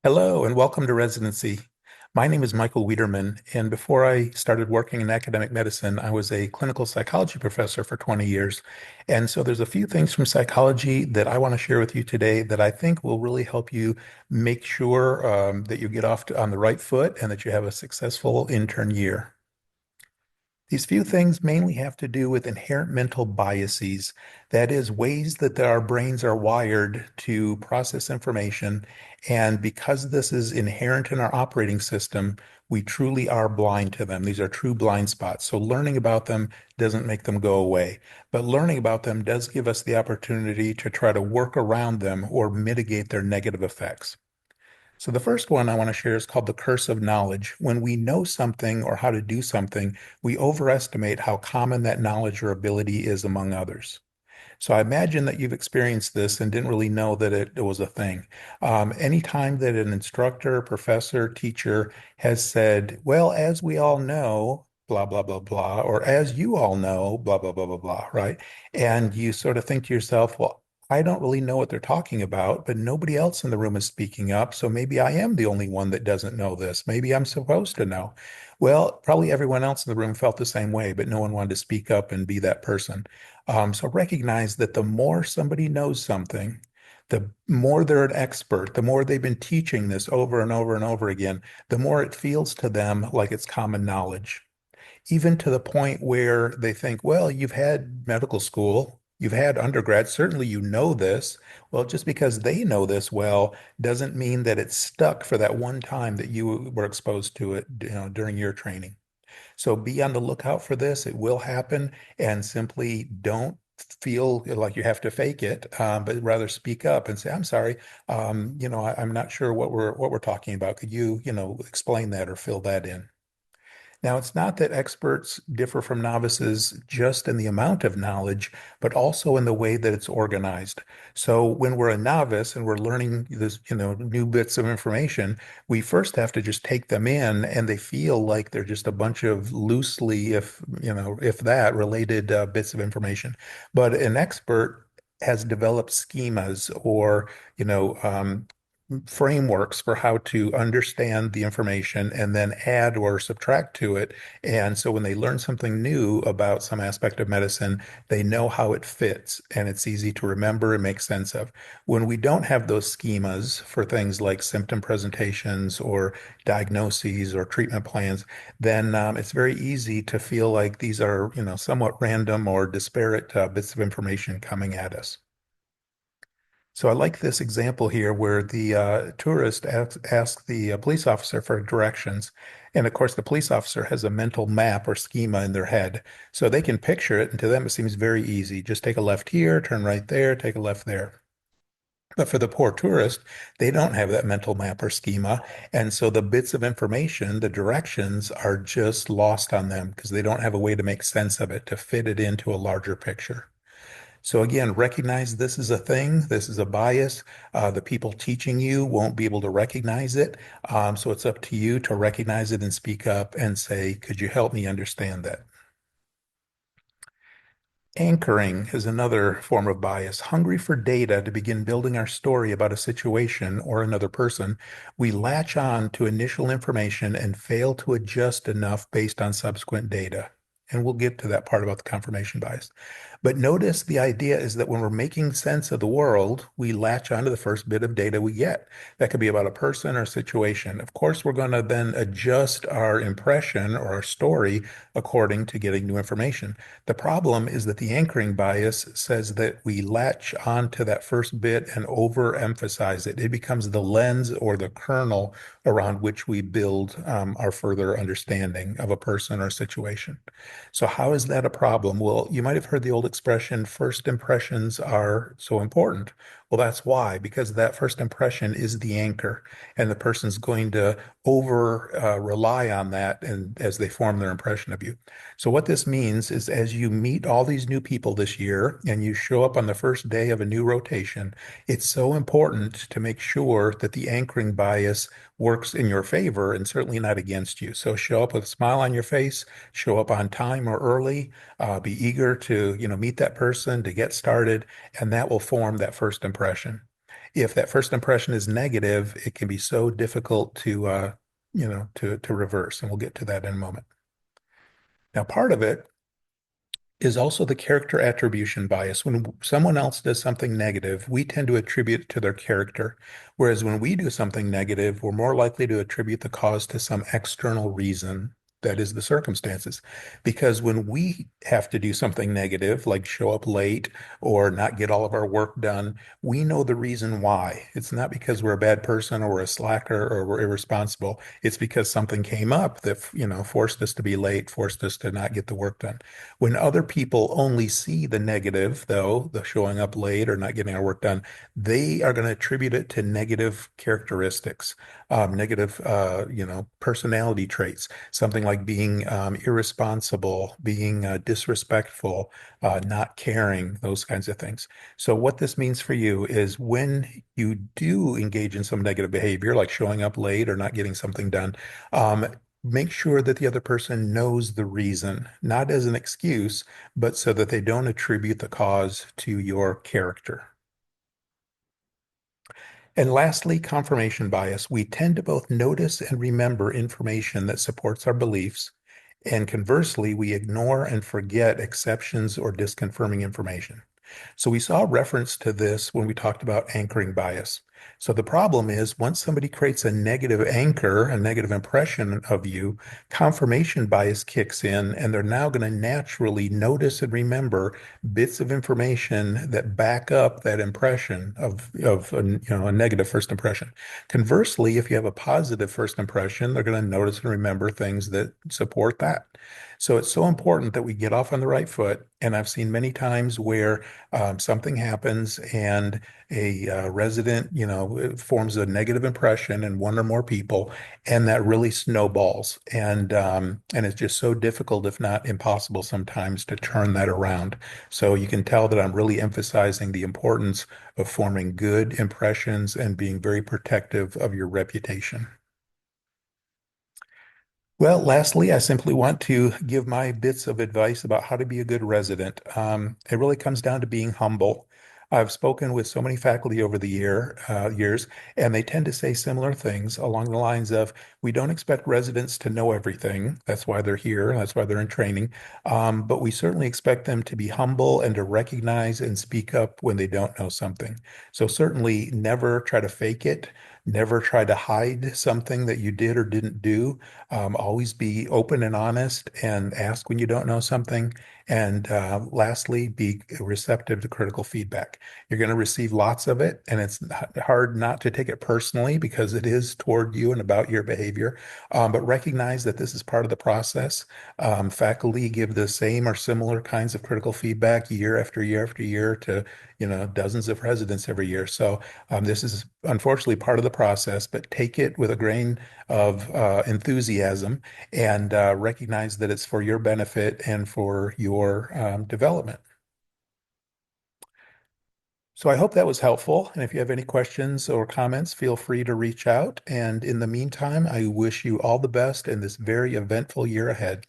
Hello and welcome to residency. My name is Michael Wiederman, and before I started working in academic medicine, I was a clinical psychology professor for 20 years. And so there's a few things from psychology that I want to share with you today that I think will really help you make sure that you get on the right foot and that you have a successful intern year. These few things mainly have to do with inherent mental biases. That is, ways that our brains are wired to process information. And because this is inherent in our operating system, we truly are blind to them. These are true blind spots. So learning about them doesn't make them go away. But learning about them does give us the opportunity to try to work around them or mitigate their negative effects. So the first one I want to share is called the curse of knowledge. When we know something or how to do something, we overestimate how common that knowledge or ability is among others. So I imagine that you've experienced this and didn't really know that it was a thing. Anytime that an instructor, professor, teacher has said, well, as we all know, blah, blah, blah, blah, or as you all know, blah, blah, blah, blah, blah, right? And you sort of think to yourself, well, I don't really know what they're talking about, but nobody else in the room is speaking up. So maybe I am the only one that doesn't know this. Maybe I'm supposed to know. Well, probably everyone else in the room felt the same way, but no one wanted to speak up and be that person. So recognize that the more somebody knows something, the more they're an expert, the more they've been teaching this over and over and over again, the more it feels to them like it's common knowledge, even to the point where they think, well, you've had medical school, you've had undergrad, certainly you know this. Well, just because they know this well doesn't mean that it's stuck for that one time that you were exposed to it, during your training. So be on the lookout for this. It will happen, and simply don't feel like you have to fake it, but rather speak up and say, "I'm sorry, I'm not sure what we're talking about. Could you, explain that or fill that in?" Now, it's not that experts differ from novices just in the amount of knowledge, but also in the way that it's organized. So when we're a novice and we're learning this, new bits of information, we first have to just take them in, and they feel like they're just a bunch of loosely, if that, related bits of information. But an expert has developed schemas or, frameworks for how to understand the information and then add or subtract to it. And so when they learn something new about some aspect of medicine, they know how it fits and it's easy to remember and make sense of. When we don't have those schemas for things like symptom presentations or diagnoses or treatment plans, then it's very easy to feel like these are, somewhat random or disparate bits of information coming at us. So I like this example here where the tourist asks the police officer for directions. And of course, the police officer has a mental map or schema in their head. So they can picture it. And to them, it seems very easy. Just take a left here, turn right there, take a left there. But for the poor tourist, they don't have that mental map or schema. And so the bits of information, the directions are just lost on them because they don't have a way to make sense of it, to fit it into a larger picture. So again, recognize this is a thing. This is a bias. The people teaching you won't be able to recognize it. So it's up to you to recognize it and speak up and say, could you help me understand that? Anchoring is another form of bias. Hungry for data to begin building our story about a situation or another person, we latch on to initial information and fail to adjust enough based on subsequent data. And we'll get to that part about the confirmation bias. But notice the idea is that when we're making sense of the world, we latch onto the first bit of data we get. That could be about a person or a situation. Of course, we're going to then adjust our impression or our story according to getting new information. The problem is that the anchoring bias says that we latch onto that first bit and overemphasize it. It becomes the lens or the kernel around which we build our further understanding of a person or situation. So, how is that a problem? Well, you might have heard the old expression, first impressions are so important. Well, that's why, because that first impression is the anchor, and the person's going to over rely on that and as they form their impression of you. So what this means is as you meet all these new people this year and you show up on the first day of a new rotation, it's so important to make sure that the anchoring bias works in your favor and certainly not against you. So show up with a smile on your face, show up on time or early, be eager to, meet that person, to get started, and that will form that first impression. If that first impression is negative, it can be so difficult to, to reverse, and we'll get to that in a moment. Now, part of it is also the character attribution bias. When someone else does something negative, we tend to attribute it to their character. Whereas when we do something negative, we're more likely to attribute the cause to some external reason. That is the circumstances. Because when we have to do something negative, like show up late or not get all of our work done, we know the reason why. It's not because we're a bad person or we're a slacker or we're irresponsible. It's because something came up that, forced us to be late, forced us to not get the work done. When other people only see the negative, though, the showing up late or not getting our work done, they are going to attribute it to negative characteristics, negative, personality traits, something like being irresponsible, being disrespectful, not caring, those kinds of things. So what this means for you is when you do engage in some negative behavior, like showing up late or not getting something done, um, make sure that the other person knows the reason, not as an excuse, but so that they don't attribute the cause to your character. And lastly, confirmation bias. We tend to both notice and remember information that supports our beliefs, and conversely, we ignore and forget exceptions or disconfirming information. So we saw reference to this when we talked about anchoring bias. So the problem is once somebody creates a negative anchor, a negative impression of you, confirmation bias kicks in, and they're now going to naturally notice and remember bits of information that back up that impression of a negative first impression. Conversely, if you have a positive first impression, they're going to notice and remember things that support that. So it's so important that we get off on the right foot. And I've seen many times where something happens and a resident, forms a negative impression in one or more people, and that really snowballs. And it's just so difficult, if not impossible, sometimes to turn that around. So you can tell that I'm really emphasizing the importance of forming good impressions and being very protective of your reputation. Well, lastly, I simply want to give my bits of advice about how to be a good resident. It really comes down to being humble. I've spoken with so many faculty over the years, and they tend to say similar things along the lines of, we don't expect residents to know everything. That's why they're here. That's why they're in training. But we certainly expect them to be humble and to recognize and speak up when they don't know something. So certainly never try to fake it. Never try to hide something that you did or didn't do. Always be open and honest and ask when you don't know something. And lastly, be receptive to critical feedback. You're going to receive lots of it, and it's hard not to take it personally because it is toward you and about your behavior. But recognize that this is part of the process. Faculty give the same or similar kinds of critical feedback year after year after year to, dozens of residents every year. So this is unfortunately part of the process, but take it with a grain of enthusiasm and recognize that it's for your benefit and for your development. So I hope that was helpful. And if you have any questions or comments, feel free to reach out. And in the meantime, I wish you all the best in this very eventful year ahead.